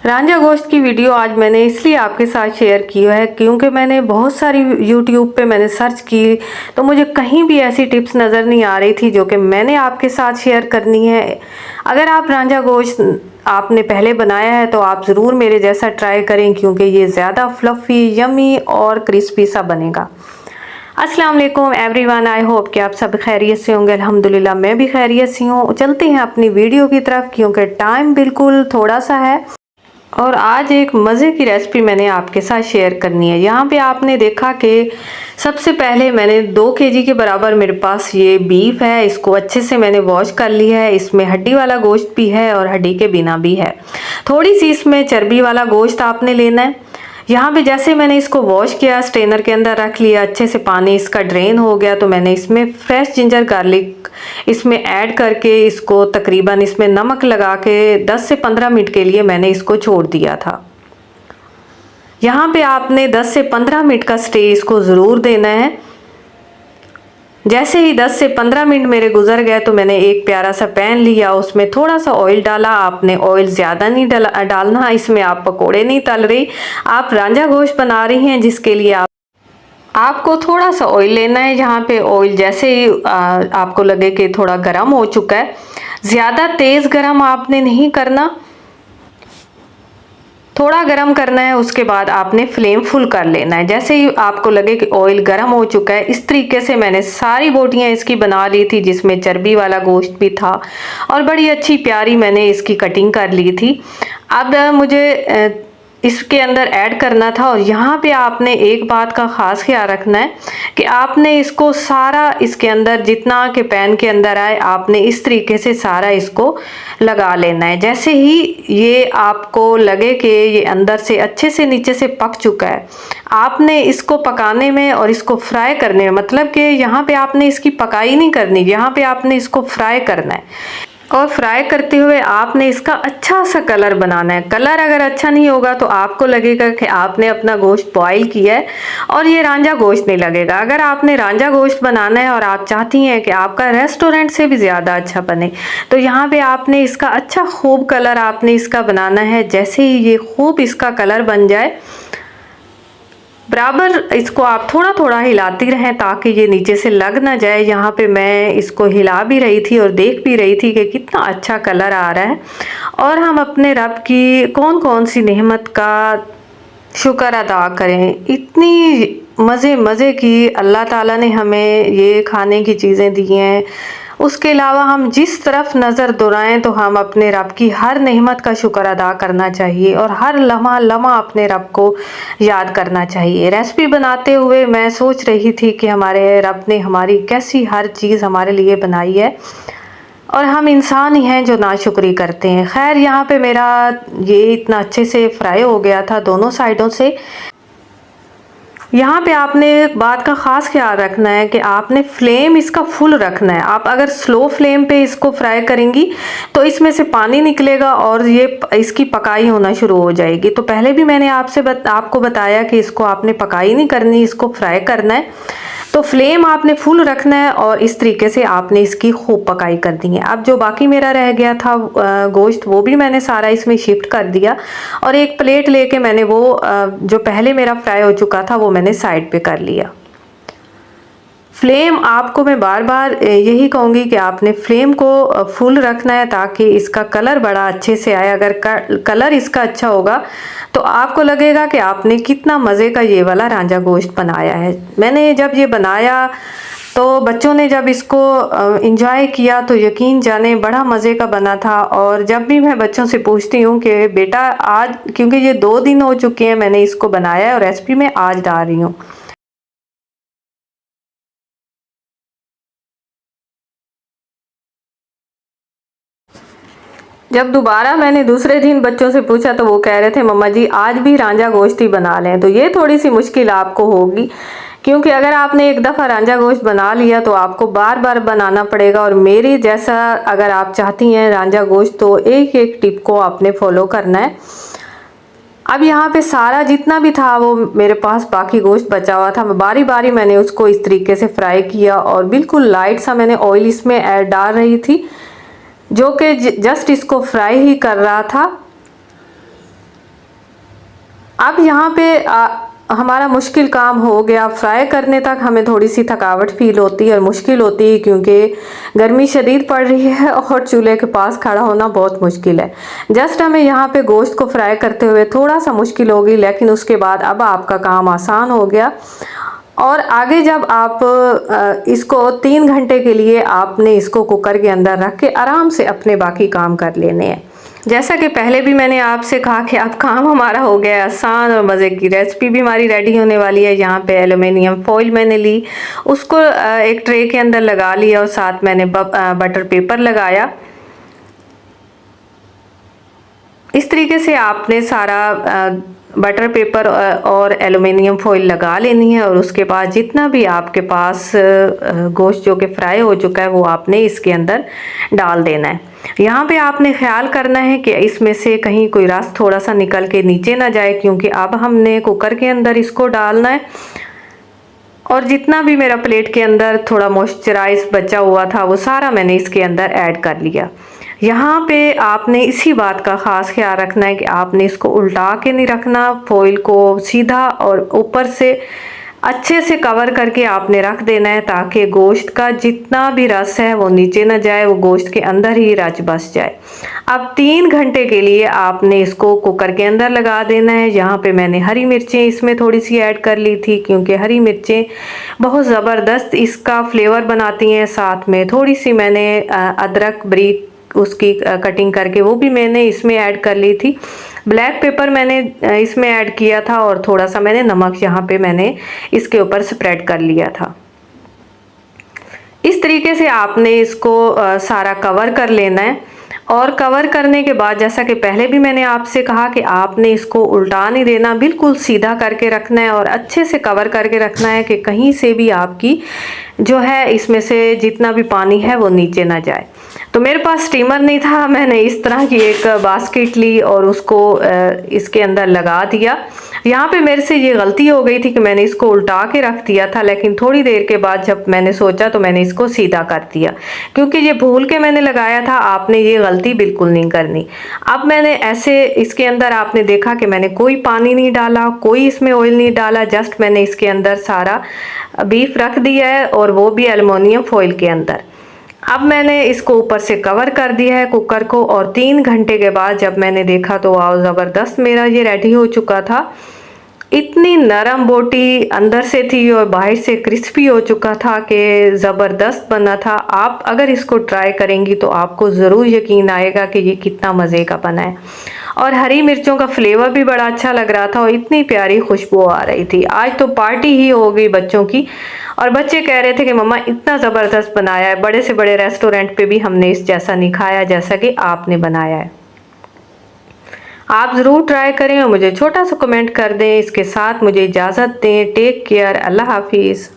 रांझा गोश्त की वीडियो आज मैंने इसलिए आपके साथ शेयर की है क्योंकि मैंने बहुत सारी यूट्यूब पे मैंने सर्च की तो मुझे कहीं भी ऐसी टिप्स नज़र नहीं आ रही थी जो कि मैंने आपके साथ शेयर करनी है। अगर आप रांझा गोश्त आपने पहले बनाया है तो आप ज़रूर मेरे जैसा ट्राई करें क्योंकि ये ज़्यादा फ्लफ़ी यमी और क्रिस्पी सा बनेगा। अस्सलाम वालेकुम एवरीवन, आई होप कि आप सब खैरियत से होंगे। अल्हम्दुलिल्लाह मैं भी खैरियत से हूँ। चलते हैं अपनी वीडियो की तरफ क्योंकि टाइम बिल्कुल थोड़ा सा है और आज एक मज़े की रेसिपी मैंने आपके साथ शेयर करनी है। यहाँ पे आपने देखा कि सबसे पहले मैंने 2 केजी के बराबर मेरे पास ये बीफ है, इसको अच्छे से मैंने वॉश कर लिया है। इसमें हड्डी वाला गोश्त भी है और हड्डी के बिना भी है। थोड़ी सी इसमें चर्बी वाला गोश्त आपने लेना है। यहाँ पे जैसे मैंने इसको वॉश किया, स्ट्रेनर के अंदर रख लिया, अच्छे से पानी इसका ड्रेन हो गया तो मैंने इसमें फ्रेश जिंजर गार्लिक इसमें ऐड करके इसको तकरीबन इसमें नमक लगा के 10 से 15 मिनट के लिए मैंने इसको छोड़ दिया था। यहाँ पे आपने 10 से 15 मिनट का स्टे इसको ज़रूर देना है। जैसे ही 10 से 15 मिनट मेरे गुजर गए तो मैंने एक प्यारा सा पैन लिया, उसमें थोड़ा सा ऑयल डाला। आपने ऑयल ज़्यादा नहीं डालना, इसमें आप पकोड़े नहीं तल रही, आप रांझा गोश्त बना रही हैं जिसके लिए आपको थोड़ा सा ऑयल लेना है। यहाँ पे ऑयल जैसे ही आपको लगे कि थोड़ा गर्म हो चुका है, ज़्यादा तेज़ गर्म आपने नहीं करना, थोड़ा गरम करना है। उसके बाद आपने फ्लेम फुल कर लेना है। जैसे ही आपको लगे कि ऑयल गरम हो चुका है, इस तरीके से मैंने सारी बोटियां इसकी बना ली थी जिसमें चर्बी वाला गोश्त भी था और बड़ी अच्छी प्यारी मैंने इसकी कटिंग कर ली थी। अब मुझे इसके अंदर ऐड करना था और यहाँ पे आपने एक बात का ख़ास ख्याल रखना है कि आपने इसको सारा इसके अंदर जितना के पैन के अंदर आए आपने इस तरीके से सारा इसको लगा लेना है। जैसे ही ये आपको लगे कि ये अंदर से अच्छे से नीचे से पक चुका है, आपने इसको पकाने में और इसको फ्राई करने में, मतलब कि यहाँ पे आपने इसकी पकाई नहीं करनी, यहाँ पे आपने इसको फ्राई करना है और फ्राई करते हुए आपने इसका अच्छा सा कलर बनाना है। कलर अगर अच्छा नहीं होगा तो आपको लगेगा कि आपने अपना गोश्त बॉईल किया है और ये रांझा गोश्त नहीं लगेगा। अगर आपने रांझा गोश्त बनाना है और आप चाहती हैं कि आपका रेस्टोरेंट से भी ज़्यादा अच्छा बने तो यहाँ पे आपने इसका अच्छा खूब कलर आपने इसका बनाना है। जैसे ही ये खूब इसका कलर बन जाए, बराबर इसको आप थोड़ा थोड़ा हिलाती रहें ताकि ये नीचे से लग ना जाए। यहाँ पे मैं इसको हिला भी रही थी और देख भी रही थी कि कितना अच्छा कलर आ रहा है। और हम अपने रब की कौन कौन सी नेमत का शुक्र अदा करें, इतनी मज़े की अल्लाह ताला ने हमें ये खाने की चीज़ें दी हैं। उसके अलावा हम जिस तरफ नज़र दौड़ाएं तो हम अपने रब की हर नेमत का शुक्र अदा करना चाहिए और हर लम्हा लम्हा अपने रब को याद करना चाहिए। रेसिपी बनाते हुए मैं सोच रही थी कि हमारे रब ने हमारी कैसी हर चीज़ हमारे लिए बनाई है और हम इंसान ही हैं जो नाशुक्री करते हैं। खैर, यहाँ पे मेरा ये इतना अच्छे से फ्राई हो गया था दोनों साइडों से। यहाँ पे आपने एक बात का ख़ास ख्याल रखना है कि आपने फ्लेम इसका फुल रखना है। आप अगर स्लो फ्लेम पे इसको फ्राई करेंगी तो इसमें से पानी निकलेगा और ये इसकी पकाई होना शुरू हो जाएगी। तो पहले भी मैंने आपको बताया कि इसको आपने पकाई नहीं करनी, इसको फ्राई करना है। तो फ्लेम आपने फुल रखना है और इस तरीके से आपने इसकी खूब पकाई कर दी है। अब जो बाकी मेरा रह गया था गोश्त, वो भी मैंने सारा इसमें शिफ्ट कर दिया और एक प्लेट लेके मैंने वो जो पहले मेरा फ्राई हो चुका था वो मैंने साइड पे कर लिया। फ्लेम आपको मैं बार बार यही कहूँगी कि आपने फ्लेम को फुल रखना है ताकि इसका कलर बड़ा अच्छे से आए। अगर कलर इसका अच्छा होगा तो आपको लगेगा कि आपने कितना मज़े का ये वाला रांझा गोश्त बनाया है। मैंने जब ये बनाया तो बच्चों ने जब इसको इंजॉय किया तो यकीन जाने बड़ा मज़े का बना था। और जब भी मैं बच्चों से पूछती हूँ कि बेटा आज, क्योंकि ये 2 दिन हो चुके हैं मैंने इसको बनाया है और रेसिपी में आज डाल रही हूँ, जब दोबारा मैंने दूसरे दिन बच्चों से पूछा तो वो कह रहे थे मम्मा जी आज भी रांझा गोश्त ही बना लें। तो ये थोड़ी सी मुश्किल आपको होगी क्योंकि अगर आपने एक दफ़ा रांझा गोश्त बना लिया तो आपको बार बार बनाना पड़ेगा। और मेरी जैसा अगर आप चाहती हैं रांझा गोश्त तो एक एक टिप को आपने फॉलो करना है। अब यहाँ पे सारा जितना भी था वो मेरे पास बाकी गोश्त बचा हुआ था, बारी बारी मैंने उसको इस तरीके से फ्राई किया और बिल्कुल लाइट सा मैंने ऑयल इसमें ऐड डाल रही थी जो कि जस्ट इसको फ्राई ही कर रहा था। अब यहाँ पे हमारा मुश्किल काम हो गया। फ्राई करने तक हमें थोड़ी सी थकावट फील होती है और मुश्किल होती है, क्योंकि गर्मी शदीद पड़ रही है और चूल्हे के पास खड़ा होना बहुत मुश्किल है। जस्ट हमें यहाँ पे गोश्त को फ्राई करते हुए थोड़ा सा मुश्किल होगी, लेकिन उसके बाद अब आपका काम आसान हो गया। और आगे जब आप इसको 3 घंटे के लिए आपने इसको कुकर के अंदर रख के आराम से अपने बाकी काम कर लेने हैं। जैसा कि पहले भी मैंने आपसे कहा कि अब काम हमारा हो गया आसान और मज़े की रेसिपी भी हमारी रेडी होने वाली है। यहाँ पे एल्युमिनियम फॉइल मैंने ली, उसको एक ट्रे के अंदर लगा लिया और साथ मैंने बटर पेपर लगाया। इस तरीके से आपने सारा बटर पेपर और एल्युमिनियम फॉइल लगा लेनी है और उसके बाद जितना भी आपके पास गोश्त जो कि फ्राई हो चुका है वो आपने इसके अंदर डाल देना है। यहाँ पे आपने ख्याल करना है कि इसमें से कहीं कोई रस थोड़ा सा निकल के नीचे ना जाए, क्योंकि अब हमने कुकर के अंदर इसको डालना है। और जितना भी मेरा प्लेट के अंदर थोड़ा मॉइस्चराइज बचा हुआ था वो सारा मैंने इसके अंदर ऐड कर लिया। यहाँ पे आपने इसी बात का ख़ास ख्याल रखना है कि आपने इसको उल्टा के नहीं रखना, फॉइल को सीधा और ऊपर से अच्छे से कवर करके आपने रख देना है, ताकि गोश्त का जितना भी रस है वो नीचे ना जाए, वो गोश्त के अंदर ही रच बस जाए। अब 3 घंटे के लिए आपने इसको कुकर के अंदर लगा देना है। यहाँ पे मैंने हरी मिर्चें इसमें थोड़ी सी ऐड कर ली थी, क्योंकि हरी मिर्चें बहुत ज़बरदस्त इसका फ्लेवर बनाती हैं। साथ में थोड़ी सी मैंने अदरक बारीक उसकी कटिंग करके वो भी मैंने इसमें ऐड कर ली थी। ब्लैक पेपर मैंने इसमें ऐड किया था और थोड़ा सा मैंने नमक यहाँ पे मैंने इसके ऊपर स्प्रेड कर लिया था। इस तरीके से आपने इसको सारा कवर कर लेना है। और कवर करने के बाद जैसा कि पहले भी मैंने आपसे कहा कि आपने इसको उल्टा नहीं देना, बिल्कुल सीधा करके रखना है और अच्छे से कवर करके रखना है कि कहीं से भी आपकी जो है इसमें से जितना भी पानी है वो नीचे ना जाए। तो मेरे पास स्टीमर नहीं था, मैंने इस तरह की एक बास्केट ली और उसको इसके अंदर लगा दिया। यहाँ पे मेरे से ये गलती हो गई थी कि मैंने इसको उल्टा के रख दिया था, लेकिन थोड़ी देर के बाद जब मैंने सोचा तो मैंने इसको सीधा कर दिया, क्योंकि ये भूल के मैंने लगाया था। आपने ये गलती बिल्कुल नहीं करनी। अब मैंने ऐसे इसके अंदर आपने देखा कि मैंने कोई पानी नहीं डाला, कोई इसमें ऑयल नहीं डाला, जस्ट मैंने इसके अंदर सारा बीफ रख दिया है और वो भी एल्युमिनियम फॉइल के अंदर। अब मैंने इसको ऊपर से कवर कर दिया है कुकर को और 3 घंटे के बाद जब मैंने देखा तो वाह ज़बरदस्त मेरा ये रेडी हो चुका था। इतनी नरम बोटी अंदर से थी और बाहर से क्रिस्पी हो चुका था कि ज़बरदस्त बना था। आप अगर इसको ट्राई करेंगी तो आपको ज़रूर यकीन आएगा कि ये कितना मज़े का बना है। और हरी मिर्चों का फ्लेवर भी बड़ा अच्छा लग रहा था और इतनी प्यारी खुशबू आ रही थी। आज तो पार्टी ही हो गई बच्चों की, और बच्चे कह रहे थे कि मम्मा इतना ज़बरदस्त बनाया है, बड़े से बड़े रेस्टोरेंट पे भी हमने इस जैसा नहीं खाया जैसा कि आपने बनाया है। आप ज़रूर ट्राई करें और मुझे छोटा सा कमेंट कर दें। इसके साथ मुझे इजाज़त दें। टेक केयर, अल्लाह हाफिज़।